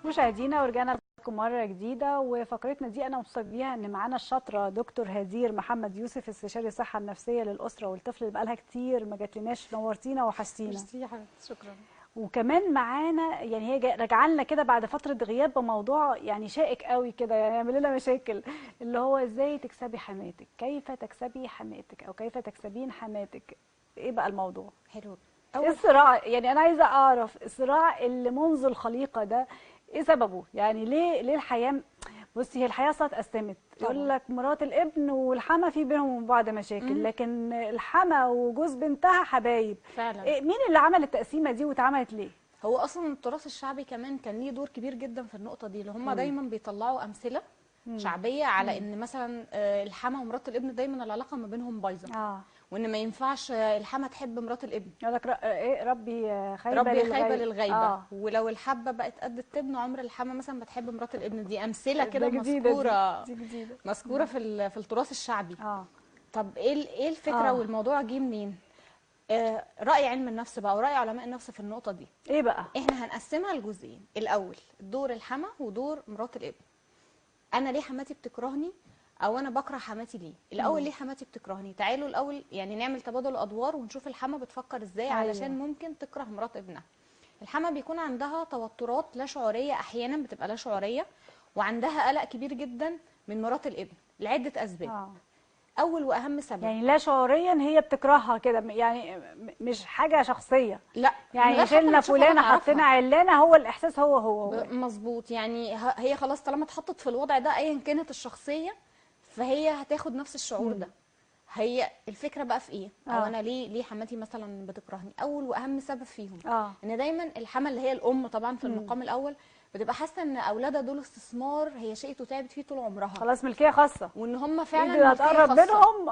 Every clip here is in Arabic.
مشاهدينا ورجعنا لكم مرة جديدة، وفقرتنا دي أنا مبسوطة بيها إن معانا الشاطرة دكتور هدير محمد يوسف، استشاري الصحة النفسية للأسرة والطفل اللي بقالها كتير ما جاتلناش. نورتينا وحشتينا. ميرسي يا حبيبتي، شكرا. وكمان معانا يعني هي راجعه لنا كده بعد فترة غياب بموضوع يعني شائك قوي كده، يعني يعمل لنا مشاكل، اللي هو ازاي تكسبي حماتك، كيف تكسبي حماتك أو كيف تكسبين حماتك. إيه بقى الموضوع؟ حلو. ايه الصراع؟ يعني انا عايزه اعرف الصراع اللي منذ الخليقه ده ايه سببه؟ يعني ليه الحياه بصي، هي الحياه اصلا اتقسمت، يقول لك مرات الابن والحما في بينهم وبين بعض مشاكل، لكن الحما وجوز بنتها حبايب. فعلا. إيه مين اللي عمل التقسيمه دي واتعملت ليه؟ هو اصلا التراث الشعبي كمان كان ليه دور كبير جدا في النقطه دي، اللي هم دايما بيطلعوا امثله شعبيه على ان مثلا الحما ومرات الابن دايما العلاقه ما بينهم بايظه. وان ما ينفعش الحما تحب مرات الابن. يقول لك ايه، ربي خايبه ربي للغيبه. خايبه للغيبه. ولو الحبه بقت قد التبن عمر الحما مثلا ما تحب مرات الابن. دي امثله كده مذكوره، دي جديده مذكوره في التراث الشعبي. طب ايه الفكره؟ والموضوع جه منين؟ رأي علم النفس بقى ورأي علماء النفس في النقطة دي. ايه بقى؟ احنا هنقسمها لجزئين. الأول دور الحما ودور مرات الابن. أنا ليه حماتي بتكرهني أو أنا بكره حماتي ليه؟ الأول ليه حماتي بتكرهني؟ تعالوا الأول يعني نعمل تبادل أدوار ونشوف الحما بتفكر ازاي علشان ممكن تكره مرات ابنها. الحما بيكون عندها توترات لا شعورية، أحيانا بتبقى لا شعورية، وعندها قلق كبير جدا من مرات الابن لعدة أسباب. اول واهم سبب يعني لا شعوريا هي بتكرهها كده، يعني مش حاجه شخصيه. لا، يعني شلنا فلانه حطينا علانه، هو الاحساس هو مظبوط. يعني هي خلاص طالما اتحطت في الوضع ده ايا كانت الشخصيه، فهي هتاخد نفس الشعور ده. هي الفكره بقى في ايه؟ او انا ليه حماتي مثلا بتكرهني؟ اول واهم سبب فيهم ان دايما الحما اللي هي الام طبعا في المقام الاول بتبقى حاسه ان اولادها دول استثمار هي شقت وتعبت فيه طول عمرها، خلاص ملكيه خاصه، وان هم فعلا هتقرب منهم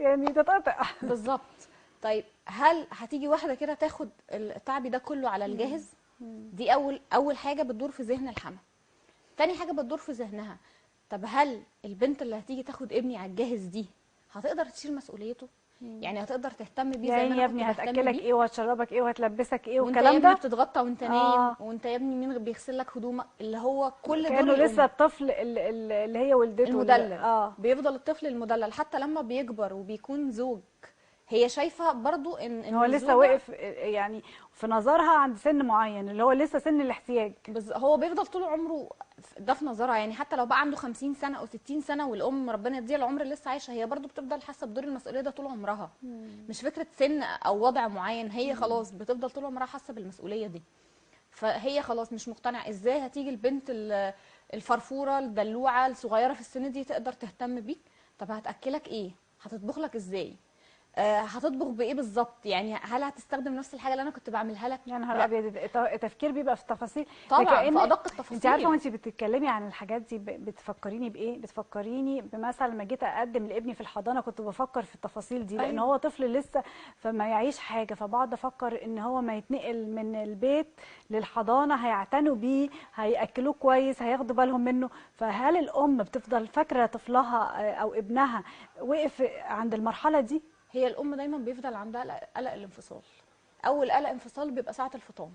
يعني تتقطع. بالظبط. طيب هل هتيجي واحده كده تاخد التعب ده كله على الجاهز؟ دي اول حاجه بتدور في ذهن الحما. تاني حاجه بتدور في ذهنها، طب هل البنت اللي هتيجي تاخد ابني على الجاهز دي هتقدر تشيل مسؤوليته؟ يعني هتقدر تهتم بيه يعني زي ما انا يا ابني هتاكلك ايه وهتشربك ايه وهتلبسك ايه والكلام ده؟ وانت يا ابني بتتغطى وانت نايم، وانت يا ابني مين بيغسل لك هدومك؟ اللي هو كل دور كانه لسه الطفل اللي هي ولدته المدلل. بيفضل الطفل المدلل حتى لما بيكبر وبيكون زوج. هي شايفه برضو ان هو لسه واقف يعني في نظرها عند سن معين اللي هو لسه سن الاحتياج. هو بيفضل طول عمره ده في نظرها. يعني حتى لو بقى عنده 50 سنه او 60 سنه والام ربنا يديها العمر لسه عايشه، هي برضو بتفضل حاسه بدور المسؤوليه ده طول عمرها. مش فكره سن او وضع معين، هي خلاص بتفضل طول عمرها حاسه بالمسؤوليه دي. فهي خلاص مش مقتنعه ازاي هتيجي البنت الفرفوره الدلوعه الصغيره في السن دي تقدر تهتم بيك. طب هتاكلك ايه؟ هتطبخ لك ازاي؟ هتطبخ بايه بالظبط؟ يعني هل هتستخدم نفس الحاجه اللي انا كنت بعملها لك؟ يا نهار ابيض، التفكير بيبقى في التفاصيل طبعا، في ادق التفاصيل. انت عارفه وانت بتتكلمي عن الحاجات دي بتفكريني بايه؟ بتفكريني بمثلا لما جيت اقدم لابني في الحضانه كنت بفكر في التفاصيل دي. لان هو طفل لسه فما يعيش حاجه، فبقعد افكر ان هو ما يتنقل من البيت للحضانه هيعتنوا بيه، هياكلوه كويس، هياخدوا بالهم منه. فهل الام بتفضل فاكره طفلها او ابنها وقف عند المرحله دي؟ هي الام دايما بيفضل عندها قلق الانفصال. اول قلق انفصال بيبقى ساعه الفطام،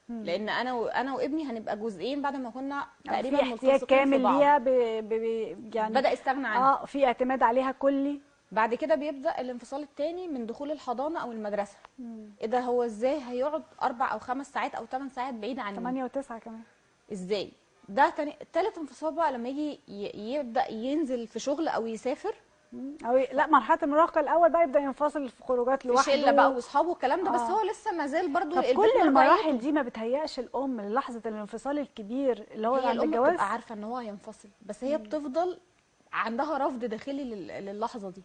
لان انا وابني هنبقى جزئين بعد ما كنا تقريبا في احتياج كامل ليها يعني بدا يستغنى عنها، في اعتماد عليها كلي. بعد كده بيبدا الانفصال الثاني من دخول الحضانه او المدرسه. ايه ده؟ هو ازاي هيقعد 4 أو 5 ساعات او 8 ساعات بعيد عني؟ 8 و9 كمان ازاي؟ ده تالت انفصال بقى لما يجي يبدا ينزل في شغل او يسافر او لا، مرحله المراهقه الاول بقى يبدا ينفصل في خروجات لوحده، في شله بقى واصحابه والكلام ده. بس هو لسه ما زال برضه كل المراحل دي ما بتهيأش الام للحظه الانفصال الكبير اللي هو عند الجواز. هي الام بتبقى عارفه ان هو هينفصل، بس هي بتفضل عندها رفض داخلي للحظه دي،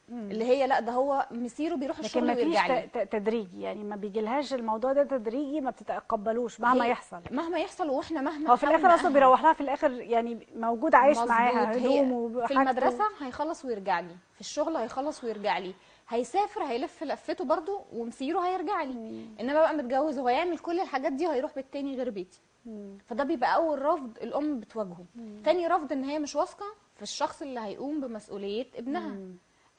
اللي هي لا ده هو مسيره بيروح الشغل ويرجع لي. لكن ما فيش تدريجي، يعني ما بيجيلهاش الموضوع ده تدريجي، ما بتتقبلوش مهما يحصل. مهما يحصل واحنا مهما هو في الاخر اصلا بيروح لها في الاخر يعني موجود عايش معاها هدوم وحاجته. في المدرسه هيخلص ويرجع لي، في الشغل هيخلص ويرجع لي، هيسافر هيلف لفته برضو ومسيره هيرجع لي. انما بقى متجوز وهو يعمل كل الحاجات دي وهيروح بيت تاني غير بيتي. فده بيبقى اول رفض الام بتواجهه. تاني رفض ان هي مش واثقه في الشخص اللي هيقوم بمسؤوليه ابنها.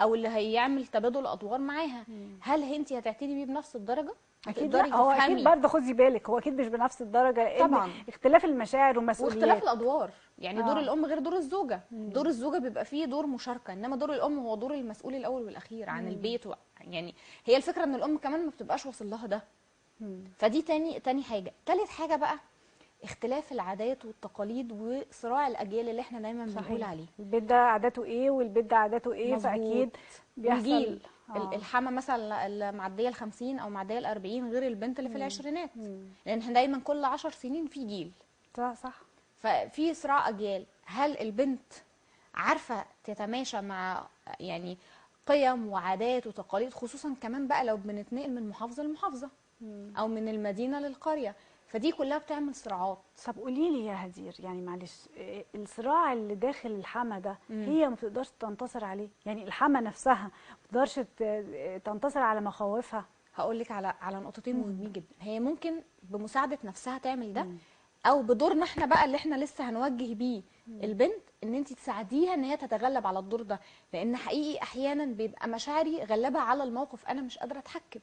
او اللي هيعمل تبادل ادوار معاها، هل انت هتعتني بيه بنفس الدرجه؟ اكيد لا، هو اكيد برضه خدي بالك هو اكيد مش بنفس الدرجه، لان طبعا اختلاف المشاعر والمسؤوليات واختلاف الادوار. يعني دور الام غير دور الزوجه. دور الزوجه بيبقى فيه دور مشاركه، انما دور الام هو دور المسؤول الاول والاخير عن البيت يعني هي الفكره ان الام كمان ما بتبقاش واصل لها ده. فدي تاني حاجه. تالت حاجه بقى اختلاف العادات والتقاليد وصراع الاجيال اللي احنا دايما بنقول عليه. البيت ده عاداته ايه والبيت ده عاداته ايه، مظبوط. فاكيد بيحصل الجيل الحما مثلا اللي معديه ال50 او معديه ال40 غير البنت اللي في العشرينات، لان احنا دايما كل 10 سنين في جيل. صح. ففي صراع اجيال. هل البنت عارفه تتماشى مع يعني قيم وعادات وتقاليد، خصوصا كمان بقى لو بنتنقل من محافظه لمحافظه او من المدينه للقريه، فدي كلها بتعمل صراعات. طب قولي لي يا هدير، يعني معلش، الصراع اللي داخل الحما ده هي ما بتقدرش تنتصر عليه؟ يعني الحما نفسها ما بتقدرش تنتصر على مخاوفها؟ هقول لك على نقطتين مهمين جدا. هي ممكن بمساعده نفسها تعمل ده، او بدورنا احنا بقى اللي احنا لسه هنوجه بيه البنت، ان انت تساعديها ان هي تتغلب على الدور ده. لان حقيقي احيانا بيبقى مشاعري غلبها على الموقف، انا مش قادره اتحكم.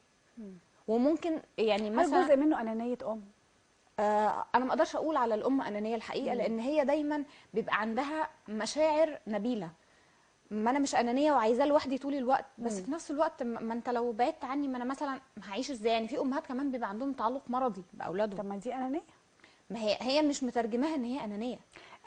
وممكن يعني مثلا جزء منه انانيه ام. انا ما اقدرش اقول على الام انانيه الحقيقه، لان هي دايما بيبقى عندها مشاعر نبيله. ما انا مش انانيه وعايزاه لوحدي طول الوقت، بس في نفس الوقت ما انت لو بعدت عني، ما انا مثلا هعيش ازاي؟ يعني في امهات كمان بيبقى عندهم تعلق مرضي باولادهم. طب ما دي انانيه. ما هي مش مترجماها ان هي انانيه.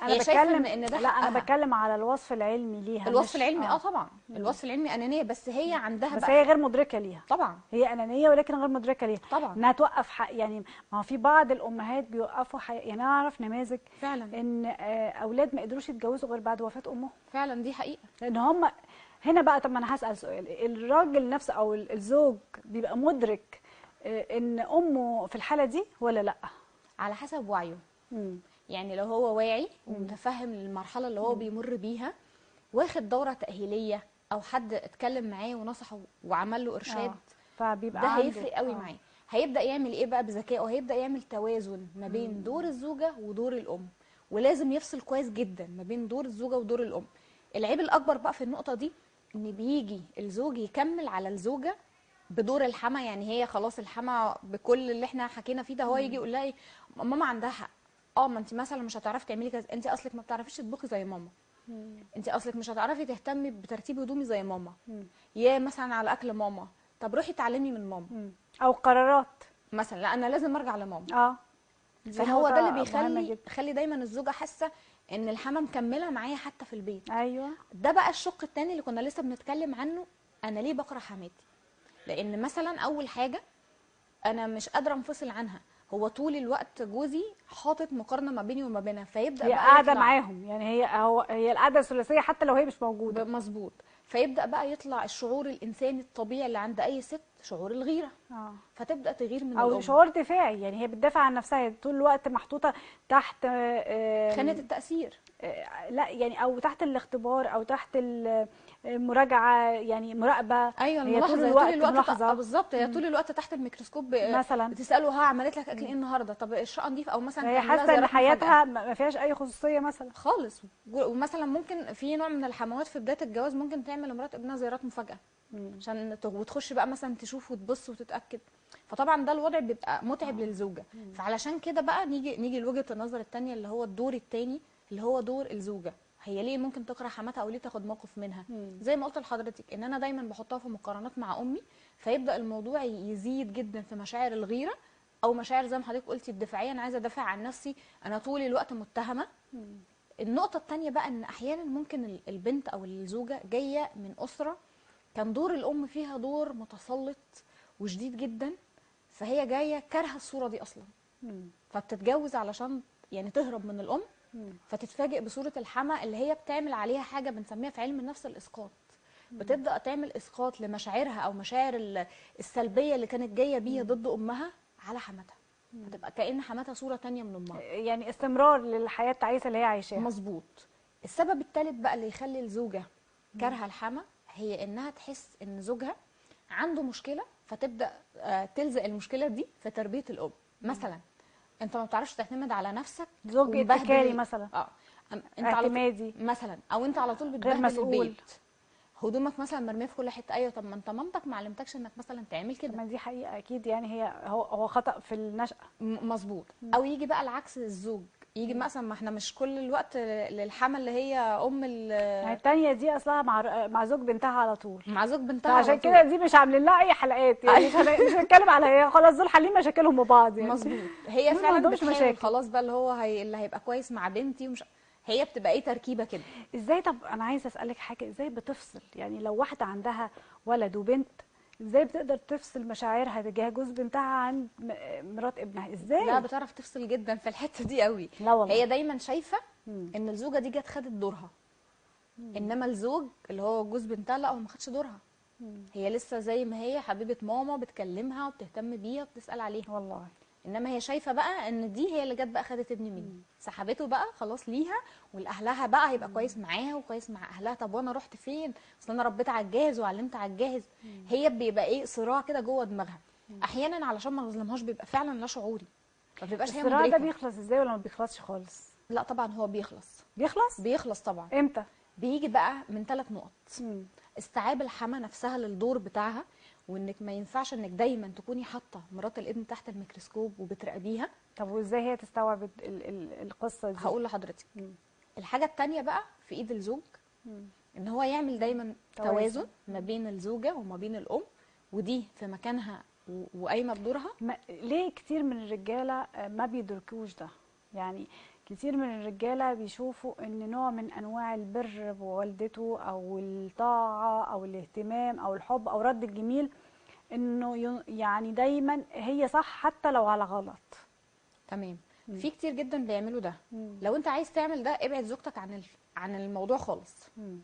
انا هي شايفه بتكلم ان ده لا، حقها. انا بتكلم على الوصف العلمي ليها. الوصف العلمي طبعا الوصف العلمي انانيه، بس هي عندها بس بقى هي غير مدركه ليها. طبعا هي انانيه ولكن غير مدركه ليها. طبعا انها توقف يعني ما هو في بعض الامهات بيوقفوا يعني انا اعرف نماذج فعلا ان اولاد ما قدروش يتجوزوا غير بعد وفاه امهم. فعلا دي حقيقه. لان هم هنا بقى. طب ما انا هسال سؤال، الراجل نفسه او الزوج بيبقى مدرك ان امه في الحاله دي ولا لا؟ على حسب وعيه. يعني لو هو واعي ومتفهم للمرحله اللي هو بيمر بيها، واخد دوره تاهيليه او حد اتكلم معاه ونصحه وعمل له ارشاد، فبيبقى ده عنده هيفرق قوي معاه. هيبدا يعمل ايه بقى بذكائه؟ هيبدا يعمل توازن ما بين دور الزوجه ودور الام، ولازم يفصل كويس جدا ما بين دور الزوجه ودور الام. العيب الاكبر بقى في النقطه دي ان بيجي الزوج يكمل على الزوجه بدور الحما. يعني هي خلاص الحما بكل اللي احنا حكينا فيه ده، هو يجي يقول لها ايه؟ ماما عندها حق. ما انت مثلا مش هتعرفي تعملي كذا، انت اصلك ما بتعرفيش تطبخي زي ماما، انت اصلك مش هتعرفي تهتمي بترتيب هدومي زي ماما، يا مثلا على اكل ماما، طب روحي اتعلمي من ماما. او قرارات مثلا لا انا لازم ارجع لماما. فهو ده اللي بيخلي دايما الزوجه حاسه ان الحما مكمله معايا حتى في البيت. ايوه. ده بقى الشق الثاني اللي كنا لسه بنتكلم عنه. انا ليه بكره حماتي؟ لان مثلا اول حاجه انا مش قادره انفصل عنها. هو طول الوقت جوزي حاطط مقارنه ما بيني وما بينها، فيبدا هي بقى قاعده معاهم. يعني هي القعده الثلاثيه حتى لو هي مش موجوده. مظبوط. فيبدا بقى يطلع الشعور الانساني الطبيعي اللي عند اي ست، شعور الغيره. فتبدا تغير من او الام. شعور دفاعي. يعني هي بتدافع عن نفسها، هي طول الوقت محطوطه تحت خانه التاثير. لا يعني، او تحت الاختبار او تحت المراجعه، يعني مراقبه. ايوه هي طول الوقت ملاحظه. بالظبط. هي طول الوقت تحت الميكروسكوب مثلا بتساله ها عملت لك اكل ايه النهارده، طب الشقه نظيفه، او مثلا هي حاسه ان حياتها ما فيهاش اي خصوصيه مثلا خالص. ومثلا ممكن في نوع من الحموات في بدايه الجواز ممكن تعمل لمرات ابنها زيارات مفاجاه عشان وتخش بقى مثلا تشوف وتبص وتتاكد. فطبعا ده الوضع بيبقى متعب للزوجه. فعلشان كده بقى نيجي لوجهه النظر الثانيه اللي هو الدور الثاني اللي هو دور الزوجه. هي ليه ممكن تكره حماتها او ليه تاخد موقف منها؟ زي ما قلت لحضرتك ان انا دايما بحطها في مقارنات مع امي، فيبدا الموضوع يزيد جدا في مشاعر الغيره او مشاعر زي ما حضرتك قلتي الدفاعيه. انا عايزه ادافع عن نفسي، انا طول الوقت متهمه. النقطه الثانيه بقى ان احيانا ممكن البنت او الزوجه جايه من اسره كان دور الام فيها دور متسلط وشديد جدا، فهي جايه كارهه الصوره دي اصلا. فبتتجوز علشان يعني تهرب من الام، فتتفاجئ بصوره الحما اللي هي بتعمل عليها حاجه بنسميها في علم النفس الاسقاط. بتبدا تعمل اسقاط لمشاعرها او مشاعر السلبيه اللي كانت جايه بيها ضد امها على حماتها. فتبقى كأن حماتها صوره تانية من امها، يعني استمرار للحياه التعيسه اللي هي عايشاها. مظبوط. السبب الثالث بقى اللي يخلي الزوجه كارهه الحما هي انها تحس ان زوجها عنده مشكله، فتبدا تلزق المشكله دي في تربيه الام. مثلا انت ما بتعرفش تعتمد على نفسك، زوج اتكالي مثلا، انت اعتمادي مثلا، او انت على طول غير بتبهدل مسؤول. البيت. هدومك مثلا مرميه في كل حته. ايوه، طب ما انت مامتك ما علمتكش انك مثلا تعمل كده. ما دي حقيقه اكيد، يعني هو خطأ في النشأة. مظبوط. او يجي بقى العكس للزوج، يجي مثلا ما احنا مش كل الوقت للحما اللي هي ام يعني التانية دي اصلها مع زوج بنتها على طول، مع زوج بنتها فعشان على طول. كده دي مش عاملين لها اي حلقات، يعني مش هنتكلم على هي، خلاص دول حالين مشاكلهم ببعض يعني. مظبوط. هي دول ما فعلا عندهمش بتحاول مشاكل. خلاص بقى اللي هو اللي هيبقى كويس مع بنتي ومش، هي بتبقى ايه تركيبه كده. ازاي؟ طب انا عايزه اسالك حاجه، ازاي بتفصل؟ يعني لو واحده عندها ولد وبنت، ازاي بتقدر تفصل مشاعرها تجاه جوز بنتها عن مرات ابنها؟ لا، ازاي؟ بتعرف تفصل جدا في الحته دي قوي. لا والله. هي دايما شايفه مم. ان الزوجه دي جت خدت دورها، انما الزوج اللي هو جوز بنتها لا، هو ما خدش دورها. هي لسه زي ما هي حبيبه ماما، بتكلمها وبتهتم بيها وبتسال عليها. والله. انما هي شايفه بقى ان دي هي اللي جت بقى خدت ابني مني، سحبته بقى خلاص ليها، ولاهلها بقى هيبقى كويس معاها وكويس مع اهلها. طب وانا رحت فين؟ اصل انا ربيت على الجاهز وعلمت على الجاهز. هي بيبقى ايه صراع كده جوه دماغها. احيانا علشان ما نظلمهاش بيبقى فعلا لا شعوري، ما بتبقاش هي الصراع ده مدركه. بيخلص ازاي ولا ما بيخلصش خالص؟ لا طبعا هو بيخلص. بيخلص بيخلص طبعا. امتى؟ بيجي بقى من 3 نقط. مم. استيعاب الحما نفسها للدور بتاعها، وانك ما ينفعش انك دايما تكوني حاطه مرات الابن تحت الميكروسكوب وبتراقبيها. طب وازاي هي تستوعب القصه دي؟ هقول لحضرتك. مم. الحاجه التانية بقى في ايد الزوج، مم. ان هو يعمل دايما توازن. توازن ما بين الزوجه وما بين الام، ودي في مكانها وقايمه بدورها. ليه كتير من الرجاله ما بيدركوش ده؟ يعني كتير من الرجاله بيشوفوا ان نوع من انواع البر بوالدته او الطاعه او الاهتمام او الحب او رد الجميل، انه يعني دايما هي صح حتى لو على غلط. تمام. في كتير جدا بيعملوا ده. مم. لو انت عايز تعمل ده ابعد زوجتك عن الموضوع خالص. مم.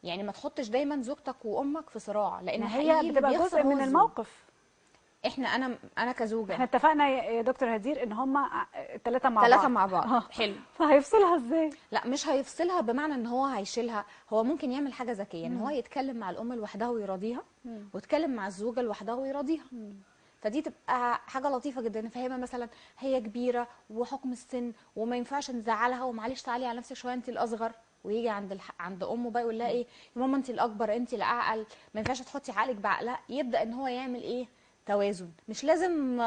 يعني ما تحطش دايما زوجتك وامك في صراع، لان ما حقيقي هي اللي بتبقى بيخسر جزء هو من الزوج. الموقف. انا كزوجه. احنا اتفقنا يا دكتور هدير ان هما الثلاثه مع 3 بعض. مع بعض. حلو. فهيفصلها ازاي؟ لا مش هيفصلها بمعنى ان هو هيشيلها. هو ممكن يعمل حاجه ذكيه، ان هو يتكلم مع الام لوحدها ويراضيها، ويتكلم مع الزوجه لوحدها ويراضيها. فدي تبقى حاجه لطيفه جدا، نفهمها مثلا هي كبيره وحكم السن وما ينفعش نزعلها، ومعلش تعالي على نفسك شويه انت الاصغر. ويجي عند امه بقى يقول لها ايه، يا ماما انت الاكبر انت الاعقل، ما ينفعش تحطي عقلك بعقلها. يبدا ان هو يعمل ايه توازن. مش لازم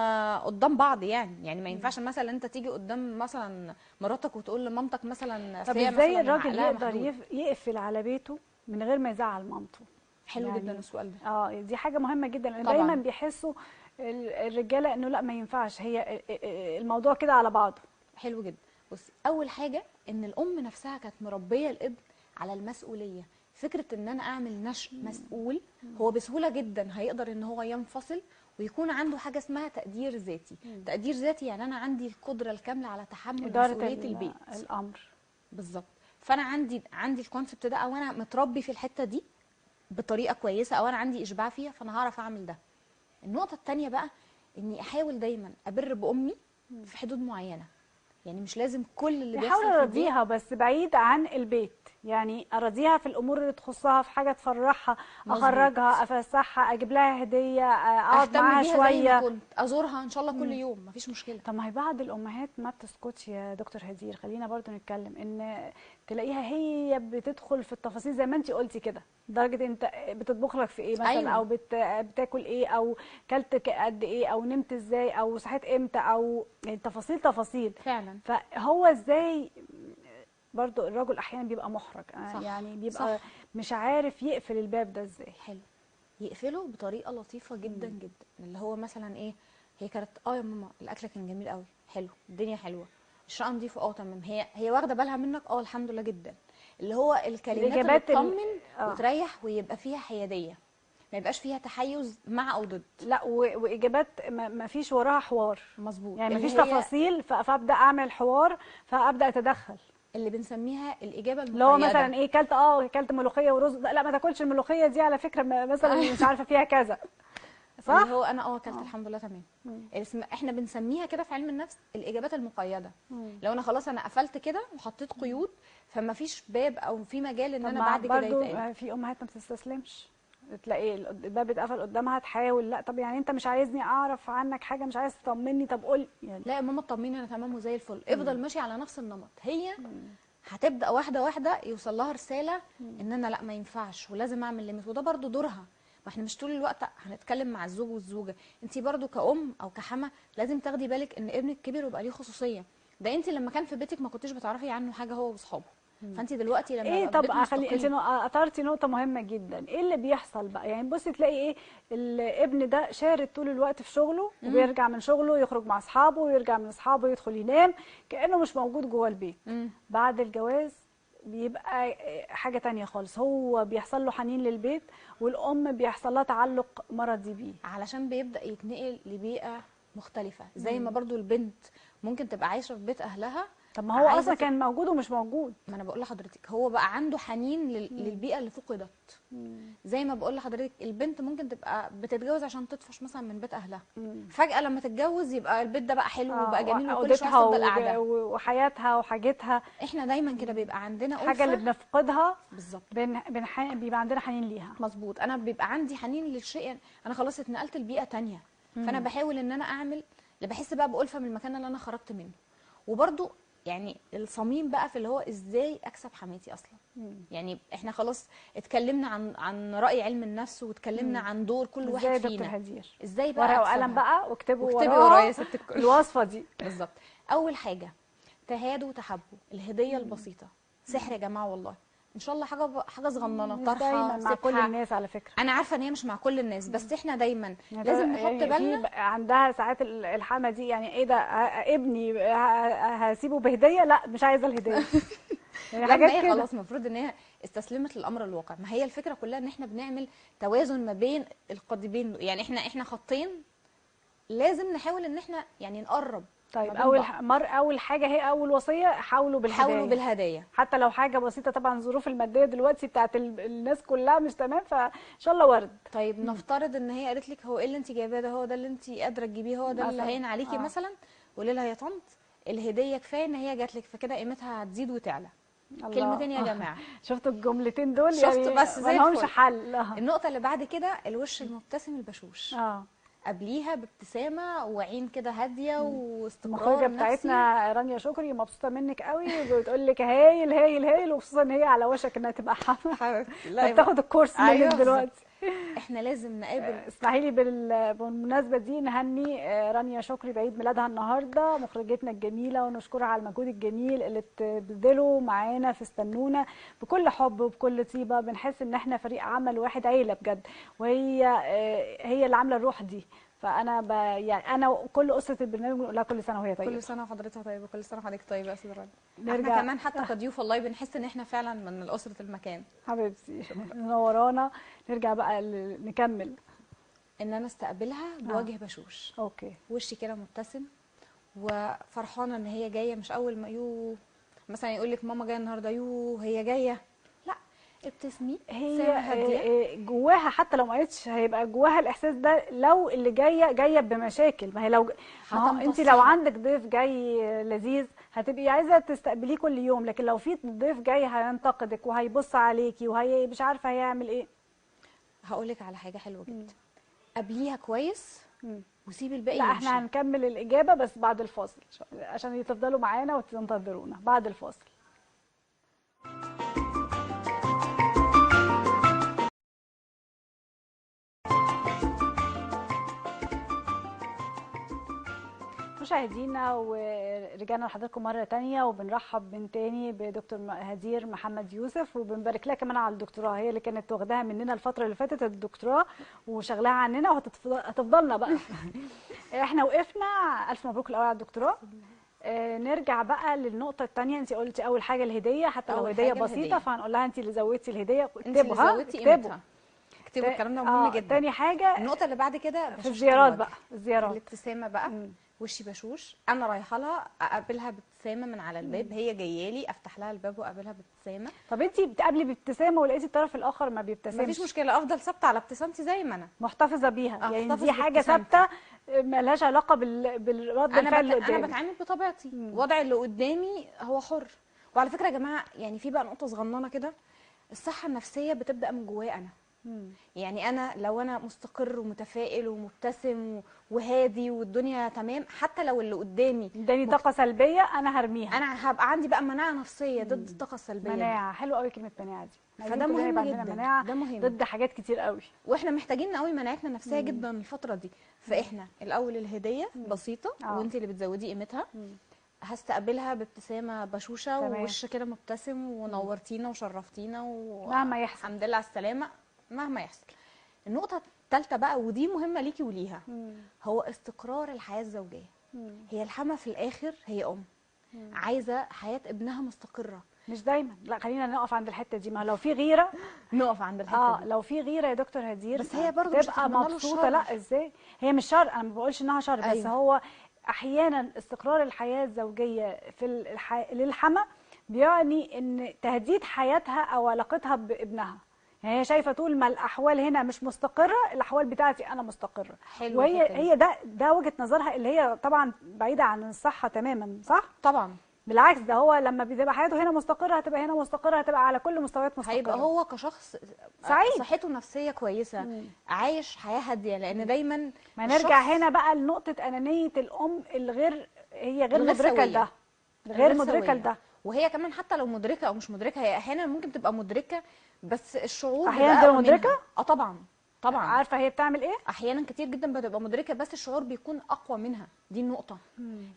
قدام بعض يعني ما ينفعش مثلا انت تيجي قدام مثلا مراتك وتقول لمامتك مثلا طب هي ازاي مثلا الراجل عقلها يقدر محدود. يقفل على بيته من غير ما يزعل مامته؟ حلو يعني جدا السؤال ده. دي حاجه مهمه جدا، لان طبعا. دايما بيحسوا الرجاله انه لا ما ينفعش، هي الموضوع كده على بعضه. حلو جدا. بصي، اول حاجه ان الام نفسها كانت مربيه الابن على المسؤوليه. فكره ان انا اعمل نشء مسؤول، هو بسهوله جدا هيقدر ان هو ينفصل ويكون عنده حاجه اسمها تقدير ذاتي. تقدير ذاتي يعني انا عندي القدره الكامله على تحمل اداره مسؤوليه البيت. الامر. بالظبط. فانا عندي الكونسبت ده، او انا متربي في الحته دي بطريقه كويسه، او انا عندي اشباع فيها، فانا هعرف اعمل ده. النقطه الثانيه بقى اني احاول دايما ابر بامي في حدود معينه. يعني مش لازم كل اللي بحاول بيحصل في البيت. اراضيها بس بعيد عن البيت، يعني اراضيها في الامور اللي تخصها، في حاجه تفرحها، مظبوط. اخرجها، افسحها، اجيب لها هديه، اقعد اهتم معاها بيها زي ما شويه. كنت ازورها ان شاء الله كل يوم، مفيش مشكله. طب ما هي بعض الامهات ما بتسكتش يا دكتور هدير، خلينا برضو نتكلم، ان تلاقيها هي بتدخل في التفاصيل زي ما انت قلتي كده، لدرجه انت بتطبخ لك في ايه مثلا، أيوة. او بتاكل ايه، او كلت قد ايه، او نمت ازاي، او صحيت امتى، او يعني تفاصيل. فعلا. فهو ازاي برضو الرجل احيانا بيبقى محرج، صح. يعني بيبقى صح. مش عارف يقفل الباب ده ازاي. حلو. يقفله بطريقه لطيفه جدا جدا، اللي هو مثلا ايه، هي كانت يا ماما الاكل كان جميل قوي، حلو، الدنيا حلوه، الشقه نظيفه، تمام، هي واخده بالها منك، الحمد لله جدا. اللي هو الكلمات اللي الاجابات تطمن آه. وتريح، ويبقى فيها حياديه، ما يبقاش فيها تحيز مع او ضد. لا واجابات ما فيش وراها حوار. مظبوط. يعني اللي مفيش هي تفاصيل، فابدا اعمل حوار، فابدا اتدخل. اللي بنسميها الاجابه اللي هو مثلا المقيده. ايه، كلت ملوخيه ورز، لا ما تاكلش الملوخيه دي على فكره، مثلا مش عارفه فيها كذا، صح. اللي هو انا اكلت الحمد لله تمام. احنا بنسميها كده في علم النفس الاجابات المقيده. لو انا خلاص انا قفلت كده وحطيت قيود، فما فيش باب او في مجال ان انا بعد كده برضو يتقال. في امهات ما بتستسلمش، تلاقي الباب اتقفل قدامها تحاول، لا طب يعني انت مش عايزني اعرف عنك حاجه، مش عايز تطمني، طب قول يعني. لا يا ماما اطمني انا تمام وزي الفل، افضل ماشي على نفس النمط. هي هتبدا واحده واحده يوصل لها رساله ان انا لا ما ينفعش ولازم اعمل ليميت، وده برضو دورها. ما احنا مش طول الوقت هنتكلم مع الزوج والزوجه، انت برضو كأم او كحما لازم تاخدي بالك ان ابنك كبر ويبقى ليه خصوصيه. ده انت لما كان في بيتك ما كنتيش بتعرفي عنه حاجه هو واصحابه، فانت دلوقتي لما ايه يبقى في بيت طب خلي انت مستقل. اثرتي نقطه مهمه جدا. ايه اللي بيحصل بقى؟ يعني بصي تلاقي ايه، الابن ده شارد طول الوقت في شغله، وبيرجع من شغله يخرج مع اصحابه، ويرجع من اصحابه يدخل ينام كانه مش موجود جوه البيت. بعد الجواز بيبقى حاجه تانية خالص، هو بيحصل له حنين للبيت، والام بيحصل لها تعلق مرضي بيه. علشان بيبدا يتنقل لبيئه مختلفه، زي ما برضو البنت ممكن تبقى عايشه في بيت اهلها. طب ما هو عايزة اصلا كان موجود ومش موجود. ما انا بقول لحضرتك هو بقى عنده حنين للبيئه اللي فقدت. زي ما بقول لحضرتك البنت ممكن تبقى بتتجوز عشان تطفش مثلا من بيت اهلها، فجاه لما تتجوز يبقى البيت ده بقى حلو وبقى جميل وكل شويه عقدتها تفضل قاعده. وحياتها وحاجتها. احنا دايما كده بيبقى عندنا الحاجه اللي ألفة. بنفقدها بالظبط. بيبقى عندنا حنين ليها. مظبوط. انا بيبقى عندي حنين للشيء، انا خلاص اتنقلت لبيئه تانية، فانا بحاول ان انا اعمل اللي بحس بقى بألفة من المكان اللي انا خرجت منه. وبرده يعني الصميم بقى في اللي هو ازاي اكسب حماتي اصلا. يعني احنا خلاص اتكلمنا عن رأي علم النفس، واتكلمنا عن دور كل واحد ازاي فينا. دكتور هدير؟ ازاي بقى ورقه أكسبها؟ وقلم بقى واكتبوا ورايا وراها يا ست الكل الوصفه دي. بالظبط. اول حاجه تهادوا وتحبوا، الهديه البسيطه سحر يا جماعه والله. ان شاء الله حاجه صغننه، مش طرحه، دايما مع كل سبحه. الناس على فكره. انا عارفه ان هي مش مع كل الناس، بس احنا دايما يعني لازم نحط يعني بالنا. في عندها ساعات الحامه دي، يعني ايه ده، ابني هسيبه بهديه؟ لا مش عايزه الهديه. يعني لما حاجات هي كده. خلاص المفروض ان هي استسلمت للامر الواقع. ما هي الفكره كلها ان احنا بنعمل توازن ما بين القضيبين، يعني احنا خطين لازم نحاول ان احنا يعني نقرب. طيب ما بين اول بعض. اول حاجه، هي اول وصيه، حاولوا بالهدايا. حاولوا بالهدايا. حتى لو حاجه بسيطه، طبعا الظروف الماديه دلوقتي بتاعت الناس كلها مش تمام، فان شاء الله ورد. طيب نفترض ان هي قالت لك هو ايه اللي انت جايباه ده، هو ده اللي انت قادره تجيبيه، هو ده اللي مثلا هين عليكي مثلا. قولي لها يا طنط الهديه كفايه ان هي جات لك، فكده قيمتها هتزيد وتعلى. الله. كلمتين يا جماعه. شفتوا الجملتين دول؟ شفتوا يعني بس زي ما لهمش الفل. حل. النقطه اللي بعد كده الوش المبتسم البشوش. اه قبليها بابتسامه وعين كده هاديه واستقرار المخرجه نفسي. بتاعتنا رانيا شكري مبسوطه منك قوي، وبتقول لك هايل هايل هايل، وخصوصا ان هي على وشك انها تبقى حامل، حبيبتي لا بتاخد الكورس أيوة منك دلوقتي. احنا لازم نقابل. اسمحي لي بالمناسبه دي نهني رانيا شكري بعيد ميلادها النهارده، مخرجتنا الجميله، ونشكرها على المجهود الجميل اللي بتبذله معانا في استنونا بكل حب وبكل طيبه. بنحس ان احنا فريق عمل واحد، عيله بجد، وهي هي اللي عامله الروح دي. فانا يعني انا وكل اسره البرنامج بنقول لها كل سنه وهي طيبه. كل سنه وحضرتك طيبه، كل سنه وحضرتك طيبه يا استاذ رانيا. نرجع احنا كمان حتى كضيوف والله بنحس ان احنا فعلا من اسره المكان. حبيبتي منورانا. نرجع بقى نكمل. ان انا استقبلها بوجه بشوش، اوكي، وشي كده مبتسم وفرحانه ان هي جايه، مش اول ما مثلا يقول لك ماما جايه النهارده هي جايه، لا ابتسمي. هي جواها حتى لو ما قالتش هيبقى جواها الاحساس ده. لو اللي جايه بمشاكل، ما هي لو انت لو عندك ضيف جاي لذيذ هتبقي عايزه تستقبليه كل يوم، لكن لو في ضيف جاي هينتقدك وهيبص عليكي وهي مش عارفه هيعمل ايه. هقول لك على حاجه حلوه جدا. قبليها كويس وسيبي الباقي لا يمشي. احنا هنكمل الاجابه بس بعد الفاصل، عشان تفضلوا معانا وتنتظرونا بعد الفاصل. مشاهدينا، ورجعنا لحضراتكم مره تانية، وبنرحب من تاني بدكتور هدير محمد يوسف، وبنبارك لها كمان على الدكتوراه. هي اللي كانت واخداها مننا الفتره اللي فاتت الدكتوراه وشغلاها عننا، وهتفضلنا بقى. احنا وقفنا. الف مبروك الاول على الدكتوراه. نرجع بقى للنقطه الثانيه. انت قلتي اول حاجه الهديه، حتى لو هديه بسيطه فهنقول لها انت اللي زودتي الهديه. اكتبوا، اكتبوا الكلام ده مهم جدا. تاني حاجه النقطه اللي بعد كده في الزيارات بقى. الزيارات الابتسامه بقى. وشي بشوش، انا رايحه لها اقابلها بابتسامه من على الباب. هي جايه لي افتح لها الباب واقابلها بابتسامه. طب انت بتقابلي بابتسامه ولقيتي الطرف الاخر ما بيبتسمش، مفيش مشكله، افضل ثابته على ابتسامتي زي ما انا محتفظه بيها. يعني دي حاجه بابتسامتي. ثابته مالهاش علاقه بالرد الفعل اللي قدامي. انا بتعامل بطبيعتي. وضع اللي قدامي هو حر. وعلى فكره يا جماعه يعني في بقى نقطه صغننه كده، الصحه النفسيه بتبدا من جوايا انا. يعني انا لو انا مستقر ومتفائل ومبتسم وهادي والدنيا تمام، حتى لو اللي قدامي اداني طاقه سلبيه انا هرميها، انا هبقى عندي بقى مناعه نفسيه ضد الطاقه السلبيه دي. مناعه، حلوه قوي كلمه مناعه دي. فده مهم جدا، جدا، مناعه ده مهم ضد حاجات كتير قوي، واحنا محتاجين نقوي مناعتنا النفسيه جدا الفتره دي. فاحنا الاول الهديه بسيطه وانت اللي بتزودي قيمتها، هستقبلها بابتسامه بشوشه ووش كده مبتسم، ونورتينا وشرفتينا مهما يحصل، الحمد لله على السلامه مهما يحصل. النقطه الثالثه بقى ودي مهمه ليكي وليها، هو استقرار الحياه الزوجيه. هي الحما في الاخر هي عايزه حياه ابنها مستقره. مش دايما، لا خلينا نقف عند الحته دي. ما لو في غيره نقف عند الحته دي. لو في غيره يا دكتور هدير، بس هي برضه تبقى مبسوطه. لا ازاي، هي مش شر، انا ما بقولش انها شر، بس هو احيانا استقرار الحياه الزوجيه في للحما بيعني ان تهديد حياتها او علاقتها بابنها. يعني هي شايفه طول ما الاحوال هنا مش مستقره، الاحوال بتاعتي انا مستقره. حلو. وهي ده وجهه نظرها اللي هي طبعا بعيده عن الصحه تماما، صح؟ طبعا بالعكس، ده هو لما بتبقى حياته هنا مستقره هتبقى هنا مستقره، هتبقى على كل مستويات مستقره، هيبقى هو كشخص سعيد، صحته النفسيه كويسه، عايش حياه هاديه. لان دايما ما نرجع هنا بقى لنقطه انانيه الام الغير، هي غير مدركه لده، غير مدركه لده. وهي كمان حتى لو مدركه او مش مدركه، هي احيانا ممكن تبقى مدركه بس الشعور احيانا تبقى مدركه. طبعا طبعا عارفه هي بتعمل ايه. احيانا كتير جدا بتبقى مدركه بس الشعور بيكون اقوى منها. دي النقطه.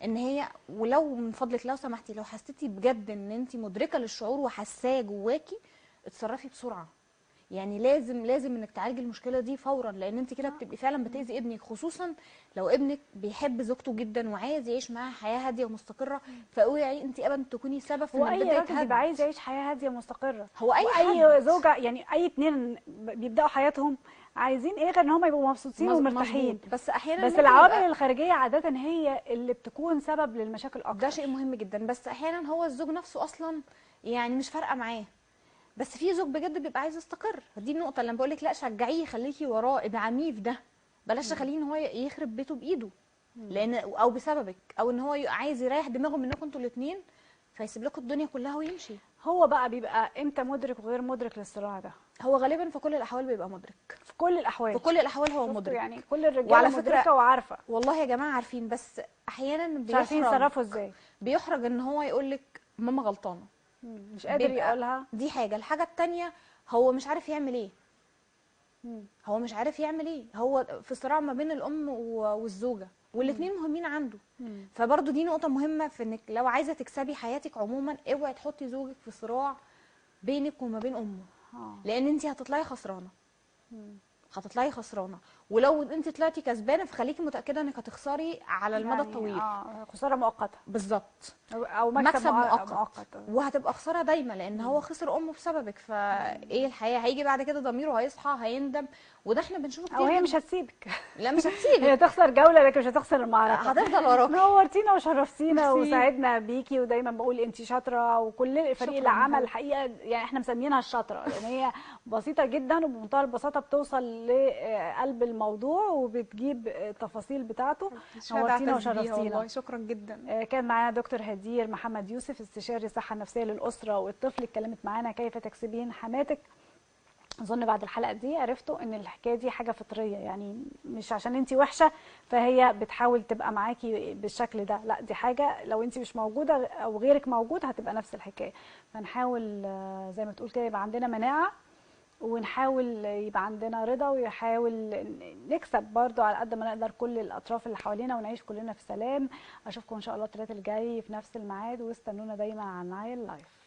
ان هي ولو من فضلك لو سمحتي لو حسيتي بجد ان انت مدركه للشعور وحاساه جواكي، اتصرفي بسرعه. يعني لازم انك تعالجي المشكله دي فورا، لان انت كده بتبقي فعلا بتاذي ابنك، خصوصا لو ابنك بيحب زوجته جدا وعايز يعيش معاها حياه هاديه ومستقره. فاوعي انت ابدا تكوني سبب في ان البيت يتهد. راجل بيبقى عايز يعيش حياه هاديه مستقره، هو اي زوجه، يعني اي اتنين بيبداوا حياتهم عايزين ايه غير ان هم يبقوا مبسوطين ومرتاحين. بس احيانا العوامل الخارجيه عاده هي اللي بتكون سبب للمشاكل اكتر. ده شيء مهم جدا. بس احيانا هو الزوج نفسه اصلا يعني مش فارقه معاه، بس في زوج بجد بيبقى عايز يستقر. دي النقطه اللي انا بقول لك لا شجعيه، خليكي وراه، ادعميه في ده، بلاش تخليه ان هو يخرب بيته بايده، لان او بسببك، او ان هو عايز يريح دماغه منكم انتوا الاثنين فيسيب لكم الدنيا كلها ويمشي. هو بقى بيبقى امتى مدرك وغير مدرك للصراع ده؟ هو غالبا في كل الاحوال بيبقى مدرك، في كل الاحوال، في كل الاحوال هو مدرك. يعني كل الرجاله مدركه وعارفه. والله يا جماعه عارفين، بس احيانا مش عارفين يتصرفوا ازاي. بيحرج ان هو يقول لك ماما غلطانه، مش قادر يقولها. دي حاجه. الحاجه الثانيه هو مش عارف يعمل ايه. هو مش عارف يعمل ايه، هو في صراع ما بين الام والزوجه، والاثنين مهمين عنده. فبرضه دي نقطه مهمه في انك لو عايزه تكسبي حياتك عموما، اوعي تحطي زوجك في صراع بينك وما بين امه، لان انت هتطلعي خسرانه. هتطلعي خسرانه، ولو انت طلعتي كسبانه فخليكي متاكده انك هتخسري على المدى الطويل. خساره مؤقته بالظبط، او مكسب مؤقت، وهتبقى خساره دايما لان هو خسر امه بسببك. فايه الحياه، هيجي بعد كده ضميره هيصحى هيندم، وده احنا بنشوفه كتير. او هي مش هتسيبك. لا مش هتسيبك، هي تخسر جوله لكن مش هتخسر المعركه، هتفضل وراكي. نورتينا وشرفتينا وساعدنا بيكي، ودايما بقول انت شاطره، وكل فريق العمل الحقيقه يعني احنا مسمينها الشاطره، لان هي بسيطه جدا وبمنتهى البساطه بتوصل لقلب الموضوع وبتجيب التفاصيل بتاعته. نورتينا وشرفتينا والله، شكرا جدا. كان معانا دكتور هدير محمد يوسف، استشاري الصحه النفسيه للاسره والطفل، اتكلمت معانا كيف تكسبين حماتك. اظن بعد الحلقه دي عرفتوا ان الحكايه دي حاجه فطريه، يعني مش عشان انت وحشه فهي بتحاول تبقى معاكي بالشكل ده، لا دي حاجه لو انت مش موجوده او غيرك موجود هتبقى نفس الحكايه. فنحاول زي ما تقول كده يبقى عندنا مناعه، ونحاول يبقى عندنا رضا، ويحاول نكسب برضو على قد ما نقدر كل الاطراف اللي حوالينا، ونعيش كلنا في سلام. اشوفكم ان شاء الله الثلاث الجاي في نفس الميعاد، واستنونا دايما على نايل لايف.